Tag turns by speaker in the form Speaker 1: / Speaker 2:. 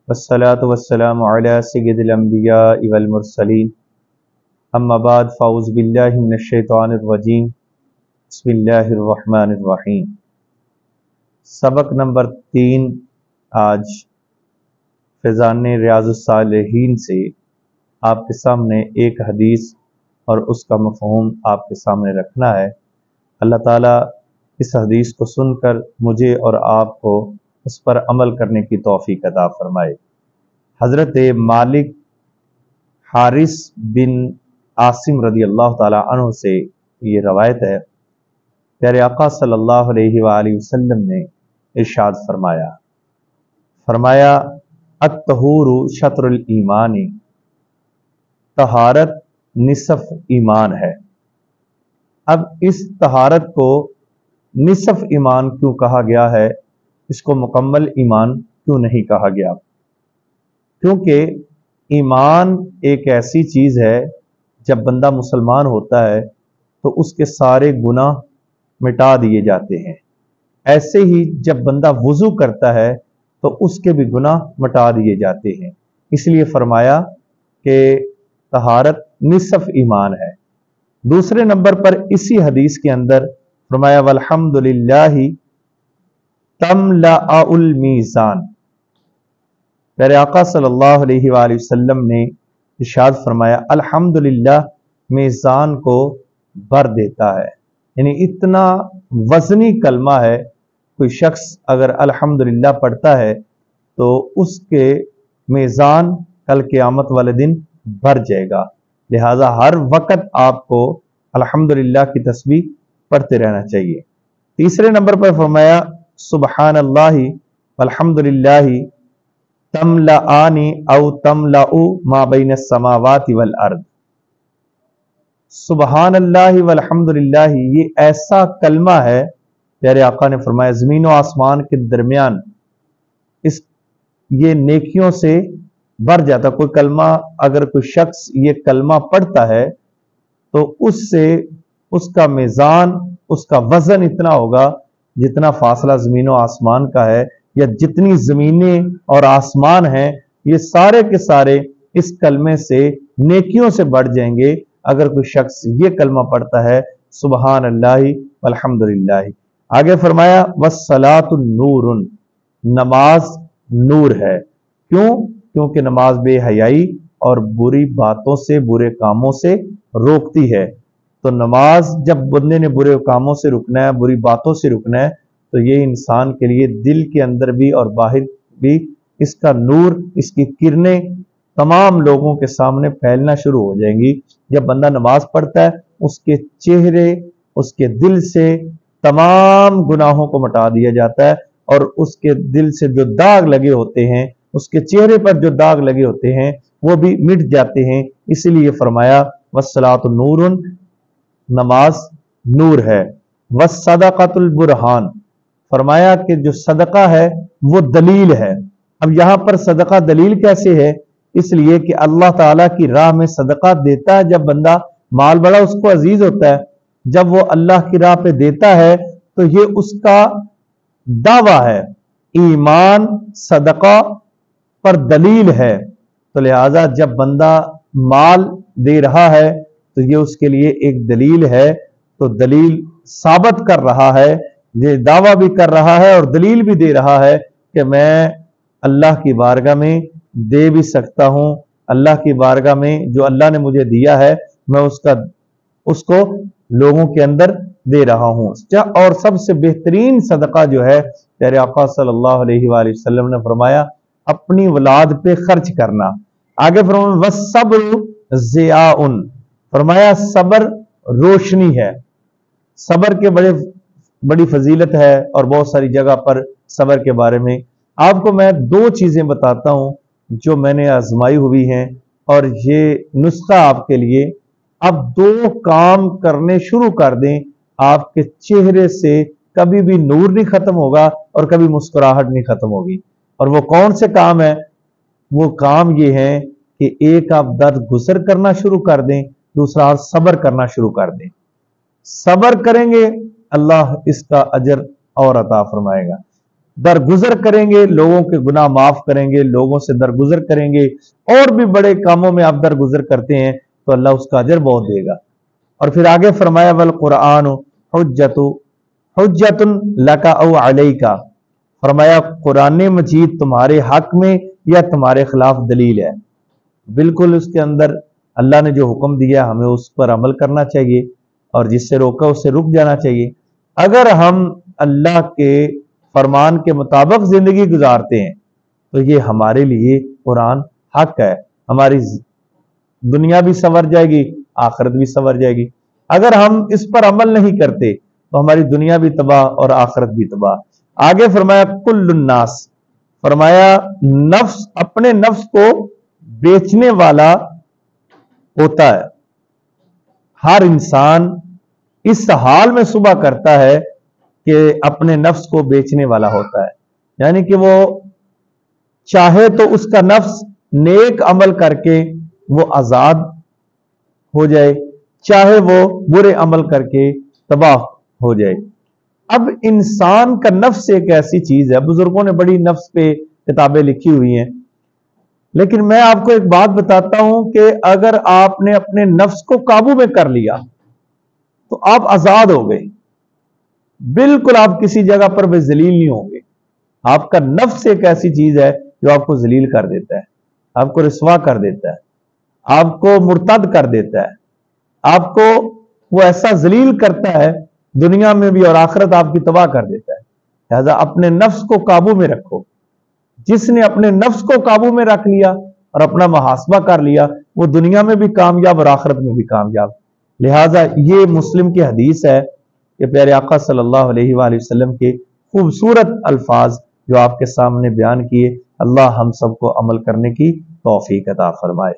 Speaker 1: والصلاة والسلام على سید الانبیاء والمرسلین اما بعد فاعوذ باللہ من الشیطان الرجیم بسم اللہ الرحمن الرحیم۔ سبق نمبر 3 آج فیضان ریاض الصالحین سے آپ کے سامنے ایک حدیث اور اس کا مفہوم آپ کے سامنے رکھنا ہے۔ اللہ تعالیٰ اس حدیث کو سن کر مجھے اور آپ کو اس پر عمل کرنے کی توفیق عطا فرمائے۔ حضرت مالک حارث بن عاصم رضی اللہ تعالیٰ عنہ سے یہ روایت ہے، پیارے آقا صلی اللہ علیہ وآلہ وسلم نے ارشاد فرمایا الطہور شطر الایمان، طہارت نصف ایمان ہے۔ اب اس طہارت کو نصف ایمان کیوں کہا گیا ہے، اس کو مکمل ایمان کیوں نہیں کہا گیا؟ کیونکہ ایمان ایک ایسی چیز ہے، جب بندہ مسلمان ہوتا ہے تو اس کے سارے گناہ مٹا دیے جاتے ہیں۔ ایسے ہی جب بندہ وضو کرتا ہے تو اس کے بھی گناہ مٹا دیے جاتے ہیں۔ اس لیے فرمایا کہ طہارت نصف ایمان ہے۔ دوسرے نمبر پر اسی حدیث کے اندر فرمایا والحمدللہ تملأ المیزان، پیارے آقا صلی اللہ علیہ وآلہ وسلم نے ارشاد فرمایا الحمدللہ میزان کو بھر دیتا ہے، یعنی اتنا وزنی کلمہ ہے۔ کوئی شخص اگر الحمدللہ پڑھتا ہے تو اس کے میزان کل قیامت والے دن بھر جائے گا۔ لہذا ہر وقت آپ کو الحمدللہ کی تسبیح پڑھتے رہنا چاہیے۔ تیسرے نمبر پر فرمایا سبحان اللہ والحمدللہ تملأان او تملأ ما بین السماوات والارض۔ سبحان اللہ والحمدللہ یہ ایسا کلمہ ہے، پیارے آقا نے فرمایا زمین و آسمان کے درمیان یہ نیکیوں سے بھر جاتا۔ کوئی کلمہ اگر کوئی شخص یہ کلمہ پڑھتا ہے تو اس سے اس کا میزان، اس کا وزن اتنا ہوگا جتنا فاصلہ زمین و آسمان کا ہے، یا جتنی زمینیں اور آسمان ہیں یہ سارے کے سارے اس کلمے سے نیکیوں سے بڑھ جائیں گے اگر کوئی شخص یہ کلمہ پڑھتا ہے سبحان اللہ والحمدللہ۔ آگے فرمایا والصلاۃ نور، نماز نور ہے۔ کیوں؟ کیونکہ نماز بے حیائی اور بری باتوں سے، برے کاموں سے روکتی ہے۔ تو نماز جب بندے نے برے کاموں سے رکنا ہے، بری باتوں سے رکنا ہے، تو یہ انسان کے لیے دل کے اندر بھی اور باہر بھی اس کا نور، اس کی کرنیں تمام لوگوں کے سامنے پھیلنا شروع ہو جائیں گی۔ جب بندہ نماز پڑھتا ہے اس کے چہرے، اس کے دل سے تمام گناہوں کو مٹا دیا جاتا ہے، اور اس کے دل سے جو داغ لگے ہوتے ہیں، اس کے چہرے پر جو داغ لگے ہوتے ہیں وہ بھی مٹ جاتے ہیں۔ اسی لیے فرمایا والصلاۃ نور، نماز نور ہے۔ والصدقۃ البرہان، فرمایا کہ جو صدقہ ہے وہ دلیل ہے۔ اب یہاں پر صدقہ دلیل کیسے ہے؟ اس لیے کہ اللہ تعالیٰ کی راہ میں صدقہ دیتا ہے جب بندہ، مال بڑا اس کو عزیز ہوتا ہے، جب وہ اللہ کی راہ پہ دیتا ہے تو یہ اس کا دعویٰ ہے، ایمان صدقہ پر دلیل ہے۔ تو لہٰذا جب بندہ مال دے رہا ہے تو یہ اس کے لیے ایک دلیل ہے، تو دلیل ثابت کر رہا ہے، یہ دعویٰ بھی کر رہا ہے اور دلیل بھی دے رہا ہے کہ میں اللہ کی بارگاہ میں دے بھی سکتا ہوں، اللہ کی بارگاہ میں جو اللہ نے مجھے دیا ہے میں اس کو لوگوں کے اندر دے رہا ہوں۔ اور سب سے بہترین صدقہ جو ہے، پیارے آقا صلی اللہ علیہ وآلہ وسلم نے فرمایا اپنی اولاد پہ خرچ کرنا۔ آگے فرمایا والصبر ضیاء، فرمایا صبر روشنی ہے۔ صبر کے بڑی فضیلت ہے، اور بہت ساری جگہ پر صبر کے بارے میں آپ کو میں 2 چیزیں بتاتا ہوں جو میں نے آزمائی ہوئی ہیں، اور یہ نسخہ آپ کے لیے۔ اب 2 کام کرنے شروع کر دیں، آپ کے چہرے سے کبھی بھی نور نہیں ختم ہوگا اور کبھی مسکراہٹ نہیں ختم ہوگی۔ اور وہ کون سے کام ہیں؟ وہ کام یہ ہیں کہ ایک آپ درد گزر کرنا شروع کر دیں، دوسرا آپ صبر کرنا شروع کر دیں۔ صبر کریں گے اللہ اس کا اجر اور عطا فرمائے گا۔ درگزر کریں گے، لوگوں کے گناہ معاف کریں گے، لوگوں سے درگزر کریں گے، اور بھی بڑے کاموں میں آپ درگزر کرتے ہیں تو اللہ اس کا اجر بہت دے گا۔ اور پھر آگے فرمایا والقرآن حجت لک او علیک، فرمایا قرآن مجید تمہارے حق میں یا تمہارے خلاف دلیل ہے۔ بالکل اس کے اندر اللہ نے جو حکم دیا ہمیں اس پر عمل کرنا چاہیے، اور جس سے روکا اس سے رک جانا چاہیے۔ اگر ہم اللہ کے فرمان کے مطابق زندگی گزارتے ہیں تو یہ ہمارے لیے قرآن حق ہے، ہماری دنیا بھی سنور جائے گی، آخرت بھی سنور جائے گی۔ اگر ہم اس پر عمل نہیں کرتے تو ہماری دنیا بھی تباہ اور آخرت بھی تباہ۔ آگے فرمایا کل الناس، فرمایا نفس اپنے نفس کو بیچنے والا ہوتا ہے۔ ہر انسان اس حال میں صبح کرتا ہے کہ اپنے نفس کو بیچنے والا ہوتا ہے، یعنی کہ وہ چاہے تو اس کا نفس نیک عمل کر کے وہ آزاد ہو جائے، چاہے وہ برے عمل کر کے تباہ ہو جائے۔ اب انسان کا نفس ایک ایسی چیز ہے، بزرگوں نے بڑی نفس پہ کتابیں لکھی ہوئی ہیں، لیکن میں آپ کو ایک بات بتاتا ہوں کہ اگر آپ نے اپنے نفس کو قابو میں کر لیا تو آپ آزاد ہو گئے، بالکل آپ کسی جگہ پر بھی ذلیل نہیں ہوں گے۔ آپ کا نفس ایک ایسی چیز ہے جو آپ کو ذلیل کر دیتا ہے، آپ کو رسوا کر دیتا ہے، آپ کو مرتد کر دیتا ہے، آپ کو وہ ایسا ذلیل کرتا ہے دنیا میں بھی اور آخرت آپ کی تباہ کر دیتا ہے۔ لہذا اپنے نفس کو قابو میں رکھو۔ جس نے اپنے نفس کو قابو میں رکھ لیا اور اپنا محاسبہ کر لیا وہ دنیا میں بھی کامیاب اور آخرت میں بھی کامیاب۔ لہذا یہ مسلم کی حدیث ہے کہ پیارے آقا صلی اللہ علیہ وآلہ وسلم کے خوبصورت الفاظ جو آپ کے سامنے بیان کیے، اللہ ہم سب کو عمل کرنے کی توفیق عطا فرمائے۔